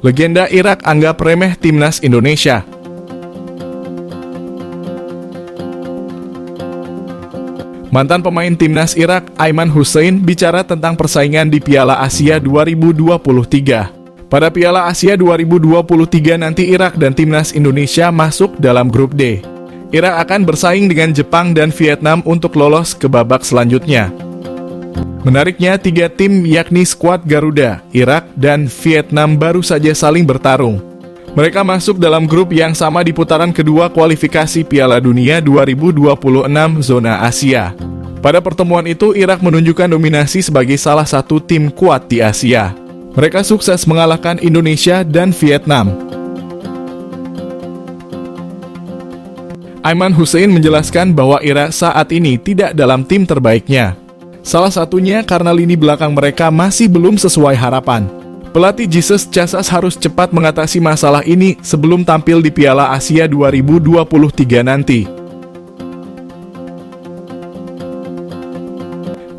Legenda Irak anggap remeh timnas Indonesia. Mantan pemain timnas Irak, Aiman Hussein, bicara tentang persaingan di Piala Asia 2023. Pada Piala Asia 2023 nanti Irak dan timnas Indonesia masuk dalam grup D. Irak akan bersaing dengan Jepang dan Vietnam untuk lolos ke babak selanjutnya. Menariknya, 3 tim yakni skuad Garuda, Irak, dan Vietnam baru saja saling bertarung. Mereka masuk dalam grup yang sama di putaran kedua kualifikasi Piala Dunia 2026 zona Asia. Pada pertemuan itu, Irak menunjukkan dominasi sebagai salah satu tim kuat di Asia. Mereka sukses mengalahkan Indonesia dan Vietnam. Aiman Hussein menjelaskan bahwa Irak saat ini tidak dalam tim terbaiknya. Salah satunya karena lini belakang mereka masih belum sesuai harapan. Pelatih Jesus Casas harus cepat mengatasi masalah ini sebelum tampil di Piala Asia 2023 nanti.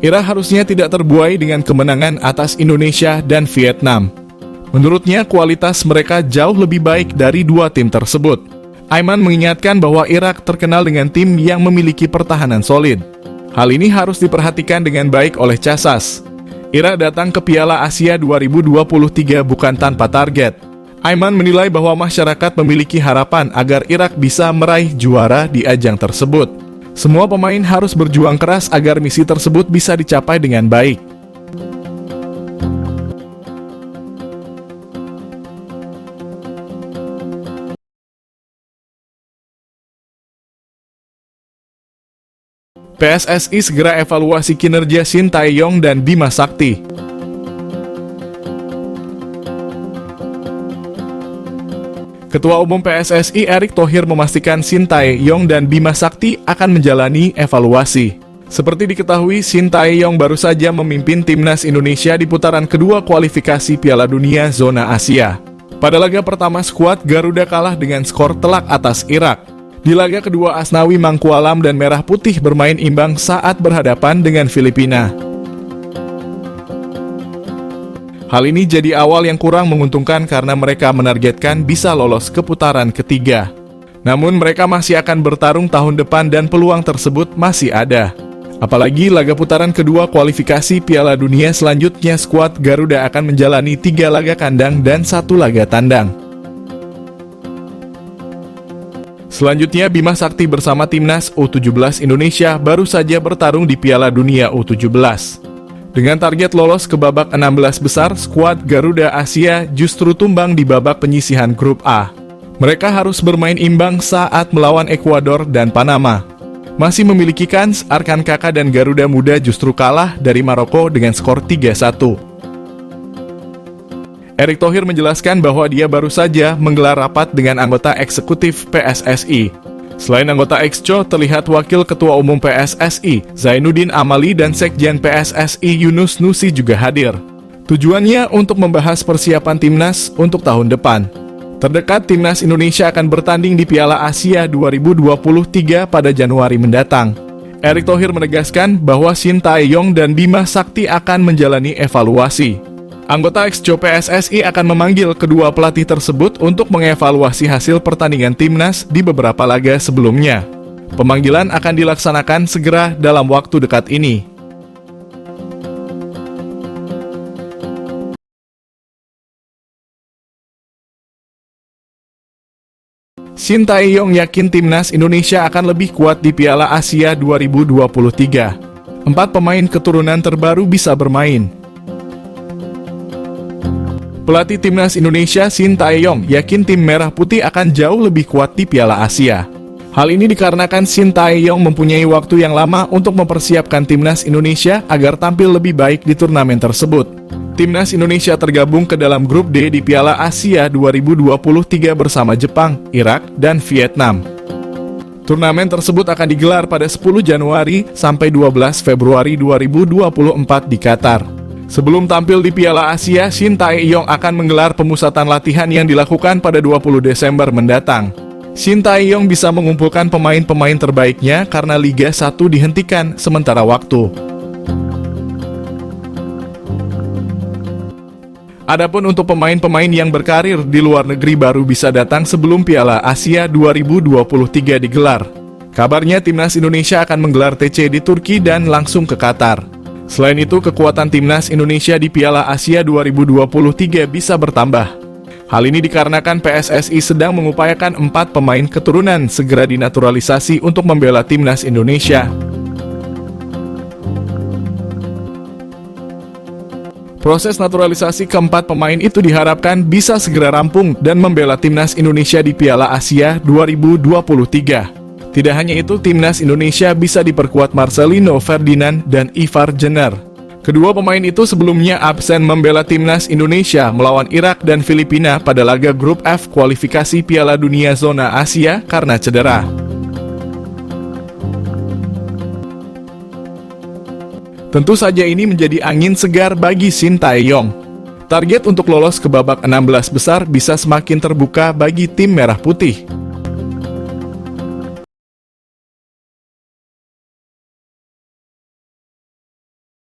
Irak harusnya tidak terbuai dengan kemenangan atas Indonesia dan Vietnam. Menurutnya, kualitas mereka jauh lebih baik dari 2 tim tersebut. Aiman mengingatkan bahwa Irak terkenal dengan tim yang memiliki pertahanan solid. Hal ini harus diperhatikan dengan baik oleh Casas. Irak datang ke Piala Asia 2023 bukan tanpa target. Aiman menilai bahwa masyarakat memiliki harapan agar Irak bisa meraih juara di ajang tersebut. Semua pemain harus berjuang keras agar misi tersebut bisa dicapai dengan baik. PSSI segera evaluasi kinerja Shin Tae-yong dan Bima Sakti. Ketua Umum PSSI Erick Thohir memastikan Shin Tae-yong dan Bima Sakti akan menjalani evaluasi. Seperti diketahui, Shin Tae-yong baru saja memimpin timnas Indonesia di putaran kedua kualifikasi Piala Dunia zona Asia. Pada laga pertama, skuad Garuda kalah dengan skor telak atas Irak. Di laga kedua, Asnawi Mangkualam dan Merah Putih bermain imbang saat berhadapan dengan Filipina. Hal ini jadi awal yang kurang menguntungkan karena mereka menargetkan bisa lolos ke putaran ketiga. Namun mereka masih akan bertarung tahun depan dan peluang tersebut masih ada. Apalagi laga putaran kedua kualifikasi Piala Dunia selanjutnya, skuad Garuda akan menjalani 3 laga kandang dan 1 laga tandang. Selanjutnya, Bima Sakti bersama timnas U17 Indonesia baru saja bertarung di Piala Dunia U17. Dengan target lolos ke babak 16 besar, skuad Garuda Asia justru tumbang di babak penyisihan grup A. Mereka harus bermain imbang saat melawan Ekuador dan Panama. Masih memiliki kans, Arkan Kakak dan Garuda Muda justru kalah dari Maroko dengan skor 3-1. Erick Thohir menjelaskan bahwa dia baru saja menggelar rapat dengan anggota eksekutif PSSI. Selain anggota Exco, terlihat Wakil Ketua Umum PSSI, Zainuddin Amali, dan Sekjen PSSI Yunus Nusi juga hadir. Tujuannya untuk membahas persiapan timnas untuk tahun depan. Terdekat, timnas Indonesia akan bertanding di Piala Asia 2023 pada Januari mendatang. Erick Thohir menegaskan bahwa Shin Tae-yong dan Bima Sakti akan menjalani evaluasi. Anggota Exco PSSI akan memanggil kedua pelatih tersebut untuk mengevaluasi hasil pertandingan timnas di beberapa laga sebelumnya. Pemanggilan akan dilaksanakan segera dalam waktu dekat ini. Shin Tae-yong yakin timnas Indonesia akan lebih kuat di Piala Asia 2023. 4 pemain keturunan terbaru bisa bermain. Pelatih timnas Indonesia Shin Tae-yong yakin tim Merah Putih akan jauh lebih kuat di Piala Asia. Hal ini dikarenakan Shin Tae-yong mempunyai waktu yang lama untuk mempersiapkan timnas Indonesia agar tampil lebih baik di turnamen tersebut. Timnas Indonesia tergabung ke dalam grup D di Piala Asia 2023 bersama Jepang, Irak, dan Vietnam. Turnamen tersebut akan digelar pada 10 Januari sampai 12 Februari 2024 di Qatar. Sebelum tampil di Piala Asia, Shin Tae-yong akan menggelar pemusatan latihan yang dilakukan pada 20 Desember mendatang. Shin Tae-yong bisa mengumpulkan pemain-pemain terbaiknya karena Liga 1 dihentikan sementara waktu. Adapun untuk pemain-pemain yang berkarir di luar negeri baru bisa datang sebelum Piala Asia 2023 digelar. Kabarnya timnas Indonesia akan menggelar TC di Turki dan langsung ke Qatar. Selain itu, kekuatan timnas Indonesia di Piala Asia 2023 bisa bertambah. Hal ini dikarenakan PSSI sedang mengupayakan 4 pemain keturunan segera dinaturalisasi untuk membela timnas Indonesia. Proses naturalisasi keempat pemain itu diharapkan bisa segera rampung dan membela timnas Indonesia di Piala Asia 2023. Tidak hanya itu, timnas Indonesia bisa diperkuat Marcelino Ferdinand dan Ivar Jenner. Kedua pemain itu sebelumnya absen membela timnas Indonesia melawan Irak dan Filipina pada laga grup F kualifikasi Piala Dunia Zona Asia karena cedera. Tentu saja ini menjadi angin segar bagi Shin Tae-yong. Target untuk lolos ke babak 16 besar bisa semakin terbuka bagi tim Merah Putih.